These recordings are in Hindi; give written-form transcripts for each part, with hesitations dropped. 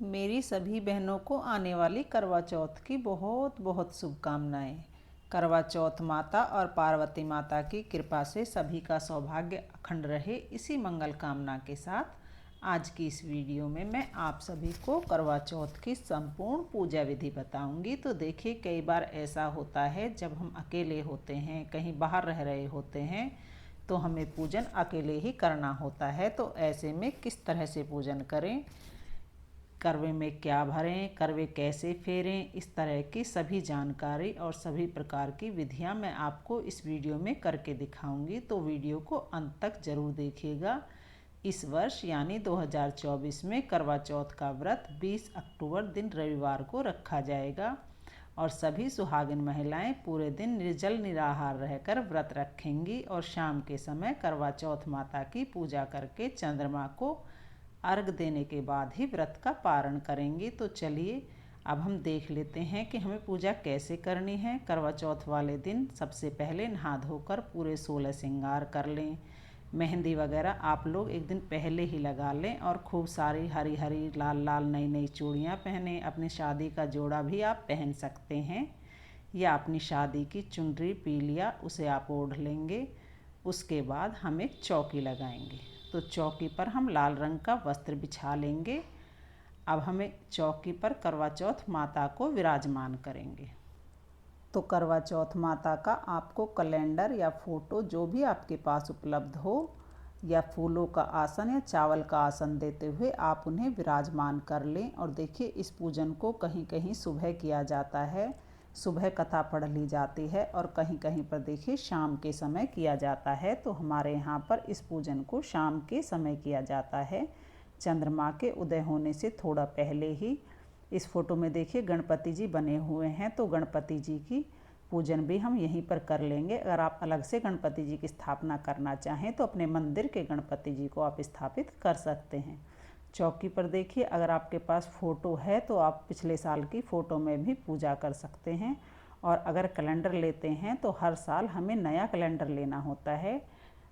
मेरी सभी बहनों को आने वाली करवा चौथ की बहुत बहुत शुभकामनाएं। करवा चौथ माता और पार्वती माता की कृपा से सभी का सौभाग्य अखंड रहे, इसी मंगल कामना के साथ आज की इस वीडियो में मैं आप सभी को करवा चौथ की संपूर्ण पूजा विधि बताऊंगी। तो देखिए, कई बार ऐसा होता है जब हम अकेले होते हैं, कहीं बाहर रह रहे होते हैं, तो हमें पूजन अकेले ही करना होता है। तो ऐसे में किस तरह से पूजन करें, करवे में क्या भरें, करवे कैसे फेरें, इस तरह की सभी जानकारी और सभी प्रकार की विधियां मैं आपको इस वीडियो में करके दिखाऊंगी। तो वीडियो को अंत तक ज़रूर देखिएगा। इस वर्ष यानी 2024 में करवा चौथ का व्रत 20 अक्टूबर दिन रविवार को रखा जाएगा और सभी सुहागिन महिलाएं पूरे दिन निर्जल निराहार रहकर व्रत रखेंगी और शाम के समय करवा चौथ माता की पूजा करके चंद्रमा को अर्घ देने के बाद ही व्रत का पारण करेंगी। तो चलिए अब हम देख लेते हैं कि हमें पूजा कैसे करनी है। करवा चौथ वाले दिन सबसे पहले नहा धोकर पूरे 16 श्रृंगार कर लें। मेहंदी वगैरह आप लोग एक दिन पहले ही लगा लें और खूब सारी हरी हरी लाल लाल नई नई चूड़ियाँ पहनें। अपनी शादी का जोड़ा भी आप पहन सकते हैं या अपनी शादी की चुनरी पीलिया उसे आप ओढ़ लेंगे। उसके बाद हम एक चौकी लगाएंगे, तो चौकी पर हम लाल रंग का वस्त्र बिछा लेंगे। अब हमें चौकी पर करवा चौथ माता को विराजमान करेंगे। तो करवा चौथ माता का आपको कैलेंडर या फोटो जो भी आपके पास उपलब्ध हो, या फूलों का आसन या चावल का आसन देते हुए आप उन्हें विराजमान कर लें। और देखिए, इस पूजन को कहीं कहीं सुबह किया जाता है, सुबह कथा पढ़ ली जाती है, और कहीं कहीं पर देखिए शाम के समय किया जाता है। तो हमारे यहाँ पर इस पूजन को शाम के समय किया जाता है, चंद्रमा के उदय होने से थोड़ा पहले ही। इस फोटो में देखिए गणपति जी बने हुए हैं, तो गणपति जी की पूजन भी हम यहीं पर कर लेंगे। अगर आप अलग से गणपति जी की स्थापना करना चाहें तो अपने मंदिर के गणपति जी को आप स्थापित कर सकते हैं। चौकी पर देखिए, अगर आपके पास फ़ोटो है तो आप पिछले साल की फ़ोटो में भी पूजा कर सकते हैं। और अगर कैलेंडर लेते हैं तो हर साल हमें नया कैलेंडर लेना होता है।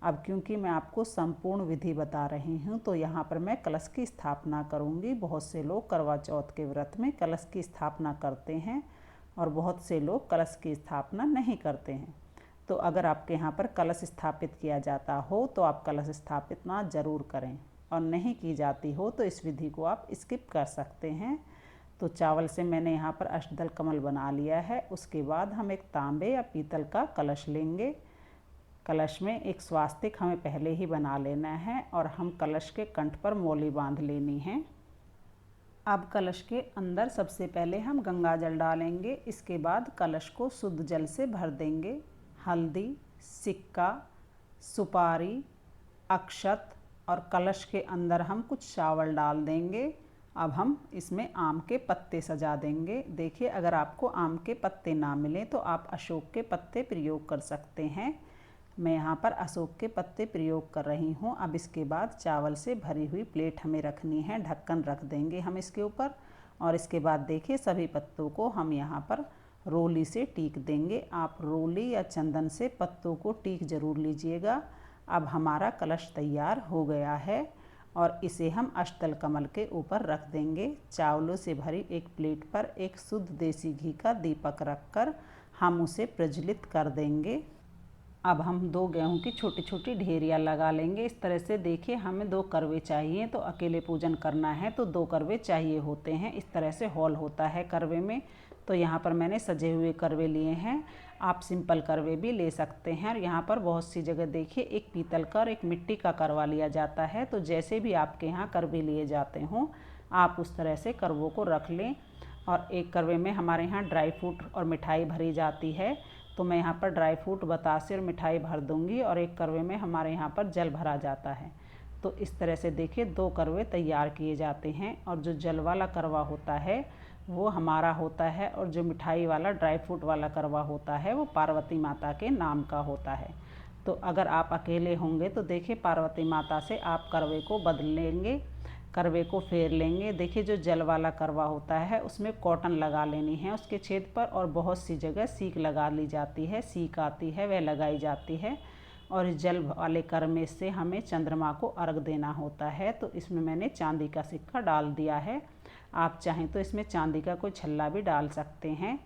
अब क्योंकि मैं आपको संपूर्ण विधि बता रही हूँ, तो यहाँ पर मैं कलश की स्थापना करूँगी। बहुत से लोग करवा चौथ के व्रत में कलश की स्थापना करते हैं और बहुत से लोग कलश की स्थापना नहीं करते हैं। तो अगर आपके यहाँ पर कलश स्थापित किया जाता हो तो आप कलश स्थापित ना ज़रूर करें, और नहीं की जाती हो तो इस विधि को आप स्किप कर सकते हैं। तो चावल से मैंने यहाँ पर अष्टदल कमल बना लिया है। उसके बाद हम एक तांबे या पीतल का कलश लेंगे। कलश में एक स्वास्तिक हमें पहले ही बना लेना है और हम कलश के कंठ पर मौली बांध लेनी है। अब कलश के अंदर सबसे पहले हम गंगा जल डालेंगे। इसके बाद कलश को शुद्ध जल से भर देंगे। हल्दी, सिक्का, सुपारी, अक्षत और कलश के अंदर हम कुछ चावल डाल देंगे। अब हम इसमें आम के पत्ते सजा देंगे। देखिए, अगर आपको आम के पत्ते ना मिलें तो आप अशोक के पत्ते प्रयोग कर सकते हैं। मैं यहाँ पर अशोक के पत्ते प्रयोग कर रही हूँ। अब इसके बाद चावल से भरी हुई प्लेट हमें रखनी है, ढक्कन रख देंगे हम इसके ऊपर। और इसके बाद देखिए, सभी पत्तों को हम यहाँ पर रोली से टीक देंगे। आप रोली या चंदन से पत्तों को टीक जरूर लीजिएगा। अब हमारा कलश तैयार हो गया है और इसे हम अष्टदल कमल के ऊपर रख देंगे। चावलों से भरी एक प्लेट पर एक शुद्ध देसी घी का दीपक रखकर हम उसे प्रज्वलित कर देंगे। अब हम 2 गेहूं की छोटी छोटी ढेरियाँ लगा लेंगे। इस तरह से देखिए, हमें 2 करवे चाहिए, तो अकेले पूजन करना है तो 2 करवे चाहिए होते हैं। इस तरह से हॉल होता है करवे में। तो यहाँ पर मैंने सजे हुए करवे लिए हैं। आप सिंपल करवे भी ले सकते हैं। और यहाँ पर बहुत सी जगह देखिए एक पीतल का और एक मिट्टी का करवा लिया जाता है। तो जैसे भी आपके यहाँ करवे लिए जाते हों, आप उस तरह से करवों को रख लें। और एक करवे में हमारे यहाँ ड्राई फ्रूट और मिठाई भरी जाती है, तो मैं यहाँ पर ड्राई फ्रूट, बतासे और मिठाई भर दूँगी। और एक करवे में हमारे यहाँ पर जल भरा जाता है। तो इस तरह से देखिए 2 करवे तैयार किए जाते हैं। और जो जल वाला करवा होता है वो हमारा होता है, और जो मिठाई वाला ड्राई फ्रूट वाला करवा होता है वो पार्वती माता के नाम का होता है। तो अगर आप अकेले होंगे तो देखिए, पार्वती माता से आप करवे को बदल लेंगे, करवे को फेर लेंगे। देखिए, जो जल वाला करवा होता है उसमें कॉटन लगा लेनी है उसके छेद पर, और बहुत सी जगह सीक लगा ली जाती है, सीक आती है वह लगाई जाती है। और इस जल वाले करमे से हमें चंद्रमा को अर्घ देना होता है। तो इसमें मैंने चांदी का सिक्का डाल दिया है। आप चाहें तो इसमें चांदी का कोई छल्ला भी डाल सकते हैं।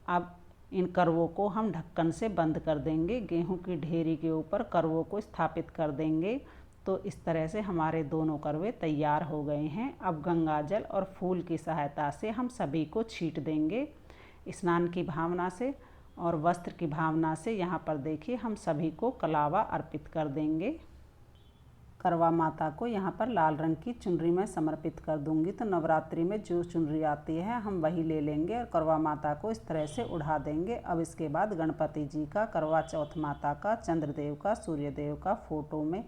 अब इन करवों को हम ढक्कन से बंद कर देंगे। गेहूं की ढेरी के ऊपर करवों को स्थापित कर देंगे। तो इस तरह से हमारे दोनों करवे तैयार हो गए हैं। अब गंगा जल और फूल की सहायता से हम सभी को छीट देंगे। स्नान की भावना से और वस्त्र की भावना से यहाँ पर देखिए हम सभी को कलावा अर्पित कर देंगे। करवा माता को यहाँ पर लाल रंग की चुनरी में समर्पित कर दूंगी। तो नवरात्रि में जो चुनरी आती है हम वही ले लेंगे और करवा माता को इस तरह से उड़ा देंगे। अब इसके बाद गणपति जी का, करवा चौथ माता का, चंद्रदेव का, सूर्यदेव का फोटो में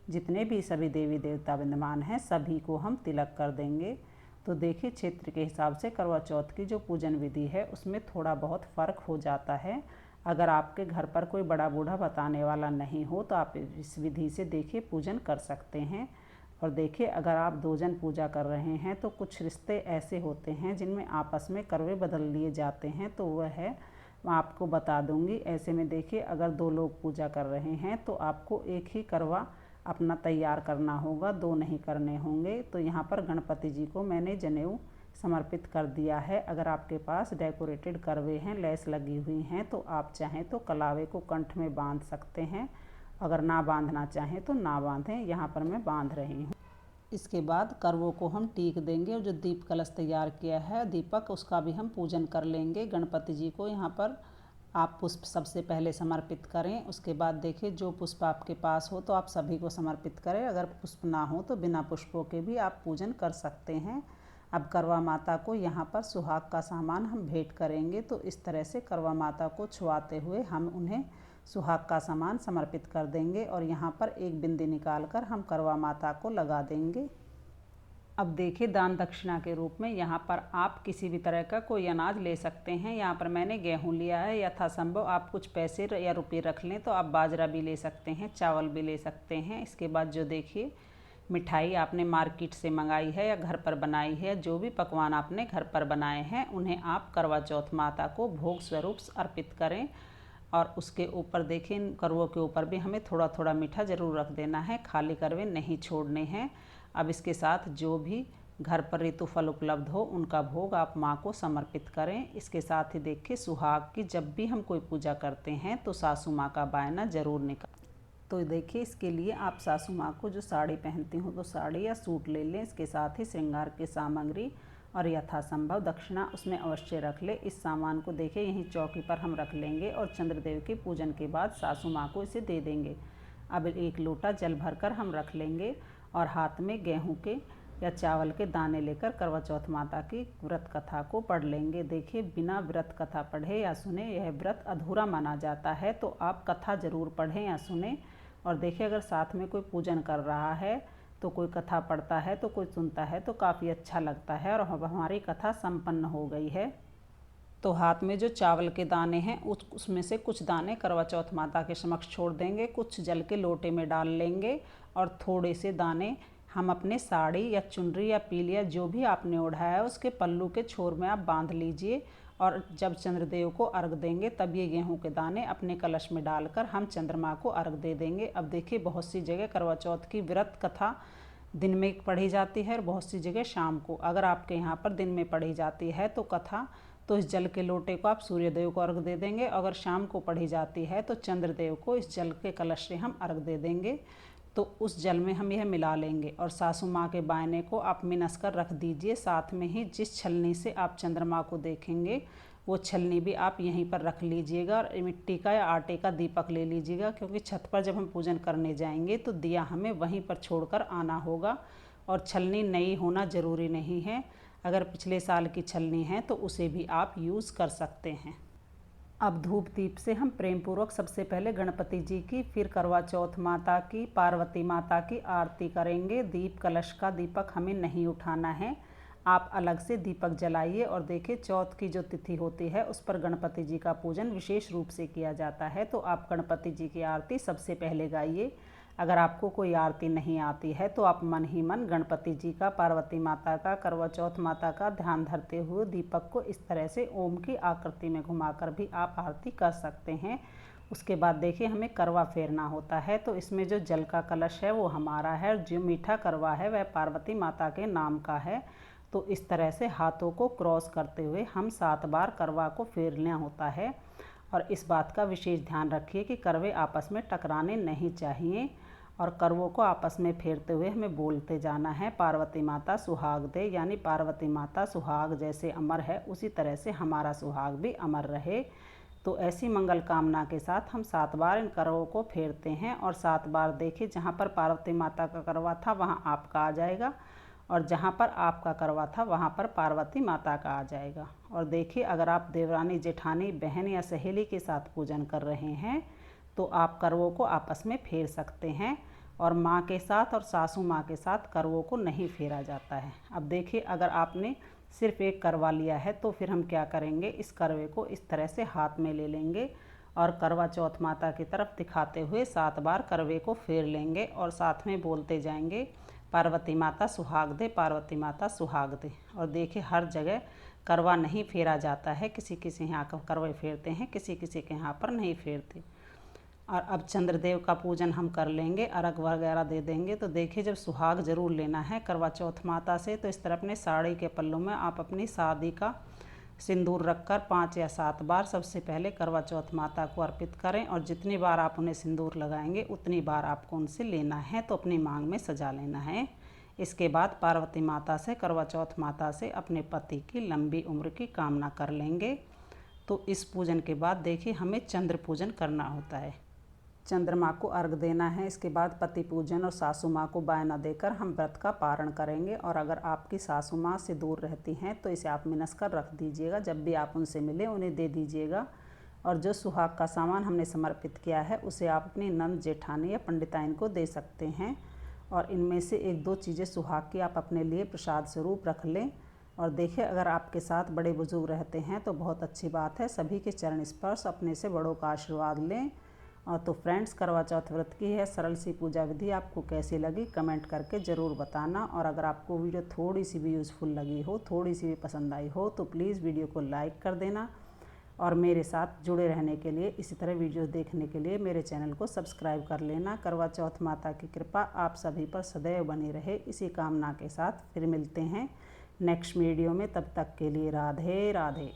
जितने भी सभी देवी देवता विद्यमान हैं सभी को हम तिलक कर देंगे। तो देखिए क्षेत्र के हिसाब से करवा चौथ की जो पूजन विधि है उसमें थोड़ा बहुत फ़र्क हो जाता है। अगर आपके घर पर कोई बड़ा बूढ़ा बताने वाला नहीं हो तो आप इस विधि से देखिए पूजन कर सकते हैं। और देखिए अगर आप 2 जन पूजा कर रहे हैं तो कुछ रिश्ते ऐसे होते हैं जिनमें आपस में करवे बदल लिए जाते हैं, तो वह है मैं आपको बता दूंगी। ऐसे में देखिए अगर 2 लोग पूजा कर रहे हैं तो आपको एक ही करवा अपना तैयार करना होगा, 2 नहीं करने होंगे। तो यहाँ पर गणपति जी को मैंने जनेऊ समर्पित कर दिया है। अगर आपके पास डेकोरेटेड करवे हैं, लैस लगी हुई हैं, तो आप चाहें तो कलावे को कंठ में बांध सकते हैं। अगर ना बांधना चाहें तो ना बांधें, यहाँ पर मैं बांध रही हूँ। इसके बाद करवों को हम टीक देंगे और जो दीप कलश तैयार किया है दीपक, उसका भी हम पूजन कर लेंगे। गणपति जी को यहाँ पर आप पुष्प सबसे पहले समर्पित करें। उसके बाद देखिए जो पुष्प आपके पास हो तो आप सभी को समर्पित करें। अगर पुष्प ना हो तो बिना पुष्पों के भी आप पूजन कर सकते हैं। अब करवा माता को यहाँ पर सुहाग का सामान हम भेंट करेंगे। तो इस तरह से करवा माता को छुआते हुए हम उन्हें सुहाग का सामान समर्पित कर देंगे और यहाँ पर एक बिंदी निकाल कर हम करवा माता को लगा देंगे। अब देखिए दान दक्षिणा के रूप में यहाँ पर आप किसी भी तरह का कोई अनाज ले सकते हैं। यहाँ पर मैंने गेहूँ लिया है, यथासंभव आप कुछ पैसे या रुपये रख लें तो आप बाजरा भी ले सकते हैं, चावल भी ले सकते हैं। इसके बाद जो देखिए मिठाई आपने मार्केट से मंगाई है या घर पर बनाई है, जो भी पकवान आपने घर पर बनाए हैं उन्हें आप करवा चौथ माता को भोग स्वरूप अर्पित करें। और उसके ऊपर देखिए करवों के ऊपर भी हमें थोड़ा थोड़ा मीठा ज़रूर रख देना है, खाली करवे नहीं छोड़ने हैं। अब इसके साथ जो भी घर पर ऋतु फल उपलब्ध हो उनका भोग आप माँ को समर्पित करें। इसके साथ ही देखिए सुहाग की जब भी हम कोई पूजा करते हैं तो सासू माँ का बायना ज़रूर निकाल। तो देखिए इसके लिए आप सासू माँ को जो साड़ी पहनती हूँ तो साड़ी या सूट ले लें। इसके साथ ही श्रृंगार की सामग्री और यथासंभव दक्षिणा उसमें अवश्य रख ले। इस सामान को देखिए यहीं चौकी पर हम रख लेंगे और चंद्रदेव के पूजन के बाद सासू माँ को इसे दे देंगे। अब 1 लोटा जल भरकर हम रख लेंगे और हाथ में गेहूं के या चावल के दाने लेकर करवा चौथ माता की व्रत कथा को पढ़ लेंगे। देखिए बिना व्रत कथा पढ़े या सुने यह व्रत अधूरा माना जाता है, तो आप कथा ज़रूर पढ़ें या सुने। और देखिए अगर साथ में कोई पूजन कर रहा है तो कोई कथा पढ़ता है तो कोई सुनता है तो काफ़ी अच्छा लगता है। और अब हमारी कथा संपन्न हो गई है। तो हाथ में जो चावल के दाने हैं उसमें से कुछ दाने करवा चौथ माता के समक्ष छोड़ देंगे, कुछ जल के लोटे में डाल लेंगे और थोड़े से दाने हम अपने साड़ी या चुनरी या पीलिया जो भी आपने ओढ़ाया है उसके पल्लू के छोर में आप बांध लीजिए। और जब चंद्रदेव को अर्घ देंगे तब ये गेहूं के दाने अपने कलश में डालकर हम चंद्रमा को अर्घ दे देंगे। अब देखिए बहुत सी जगह करवा चौथ की व्रत कथा दिन में पढ़ी जाती है और बहुत सी जगह शाम को। अगर आपके यहाँ पर दिन में पढ़ी जाती है तो कथा, तो इस जल के लोटे को आप सूर्यदेव को अर्घ दे देंगे। अगर शाम को पढ़ी जाती है तो चंद्रदेव को इस जल के कलश से हम अर्घ दे देंगे। तो उस जल में हम यह मिला लेंगे और सासू माँ के बायने को आप मिनस कर रख दीजिए। साथ में ही जिस छलनी से आप चंद्रमा को देखेंगे वो छलनी भी आप यहीं पर रख लीजिएगा और मिट्टी का या आटे का दीपक ले लीजिएगा, क्योंकि छत पर जब हम पूजन करने जाएंगे तो दिया हमें वहीं पर छोड़कर आना होगा। और छलनी नई होना ज़रूरी नहीं है, अगर पिछले साल की छलनी है तो उसे भी आप यूज़ कर सकते हैं। अब धूप दीप से हम प्रेम पूर्वक सबसे पहले गणपति जी की, फिर करवा चौथ माता की, पार्वती माता की आरती करेंगे। दीप कलश का दीपक हमें नहीं उठाना है, आप अलग से दीपक जलाइए। और देखिए चौथ की जो तिथि होती है उस पर गणपति जी का पूजन विशेष रूप से किया जाता है, तो आप गणपति जी की आरती सबसे पहले गाइए। अगर आपको कोई आरती नहीं आती है तो आप मन ही मन गणपति जी का, पार्वती माता का, करवा चौथ माता का ध्यान धरते हुए दीपक को इस तरह से ओम की आकृति में घुमाकर भी आप आरती कर सकते हैं। उसके बाद देखिए हमें करवा फेरना होता है, तो इसमें जो जल का कलश है वो हमारा है और जो मीठा करवा है वह पार्वती माता के नाम का है। तो इस तरह से हाथों को क्रॉस करते हुए हम 7 बार करवा को फेरना होता है। और इस बात का विशेष ध्यान रखिए कि करवे आपस में टकराने नहीं चाहिए। और करवों को आपस में फेरते हुए हमें बोलते जाना है, पार्वती माता सुहाग दे, यानी पार्वती माता सुहाग जैसे अमर है उसी तरह से हमारा सुहाग भी अमर रहे। तो ऐसी मंगल कामना के साथ हम 7 बार इन करवों को फेरते हैं। और 7 बार देखिए, जहाँ पर पार्वती माता का करवा था वहाँ आपका आ जाएगा, और जहाँ पर आपका करवा था वहाँ पर पार्वती माता का आ जाएगा। और देखिए, अगर आप देवरानी, जेठानी, बहन या सहेली के साथ पूजन कर रहे हैं तो आप करवों को आपस में फेर सकते हैं। और माँ के साथ और सासू माँ के साथ करवों को नहीं फेरा जाता है। अब देखिए, अगर आपने सिर्फ एक करवा लिया है तो फिर हम क्या करेंगे, इस करवे को इस तरह से हाथ में ले लेंगे और करवा चौथ माता की तरफ दिखाते हुए 7 बार करवे को फेर लेंगे और साथ में बोलते जाएंगे, पार्वती माता सुहाग दे, पार्वती माता सुहाग दे। और देखिए, हर जगह करवा नहीं फेरा जाता है, किसी किसी यहाँ करवे फेरते हैं, किसी किसी के यहाँ पर नहीं फेरते। और अब चंद्रदेव का पूजन हम कर लेंगे, अर्घ वगैरह दे देंगे। तो देखिए, जब सुहाग जरूर लेना है करवा चौथ माता से, तो इस तरह अपने साड़ी के पल्लू में आप अपनी शादी का सिंदूर रखकर 5 या 7 बार सबसे पहले करवा चौथ माता को अर्पित करें। और जितनी बार आप उन्हें सिंदूर लगाएंगे उतनी बार आपको उनसे लेना है, तो अपनी मांग में सजा लेना है। इसके बाद पार्वती माता से, करवा चौथ माता से अपने पति की लंबी उम्र की कामना कर लेंगे। तो इस पूजन के बाद देखिए, हमें चंद्र पूजन करना होता है, चंद्रमा को अर्घ देना है। इसके बाद पति पूजन और सासू माँ को बायना देकर हम व्रत का पारण करेंगे। और अगर आपकी सासू माँ से दूर रहती हैं तो इसे आप मिनस कर रख दीजिएगा, जब भी आप उनसे मिले उन्हें दे दीजिएगा। और जो सुहाग का सामान हमने समर्पित किया है उसे आप अपनी नंद, जेठानी या पंडिताइन को दे सकते हैं। और इनमें से 1-2 चीज़ें सुहाग की आप अपने लिए प्रसाद स्वरूप रख लें। और देखिए, अगर आपके साथ बड़े बुजुर्ग रहते हैं तो बहुत अच्छी बात है, सभी के चरण स्पर्श, अपने से बड़ों का आशीर्वाद लें। और तो फ्रेंड्स, करवा चौथ व्रत की है सरल सी पूजा विधि आपको कैसी लगी कमेंट करके ज़रूर बताना। और अगर आपको वीडियो थोड़ी सी भी यूज़फुल लगी हो, थोड़ी सी भी पसंद आई हो, तो प्लीज़ वीडियो को लाइक कर देना। और मेरे साथ जुड़े रहने के लिए, इसी तरह वीडियो देखने के लिए मेरे चैनल को सब्सक्राइब कर लेना। करवा चौथ माता की कृपा आप सभी पर सदैव बनी रहे, इसी कामना के साथ फिर मिलते हैं नेक्स्ट वीडियो में। तब तक के लिए राधे राधे।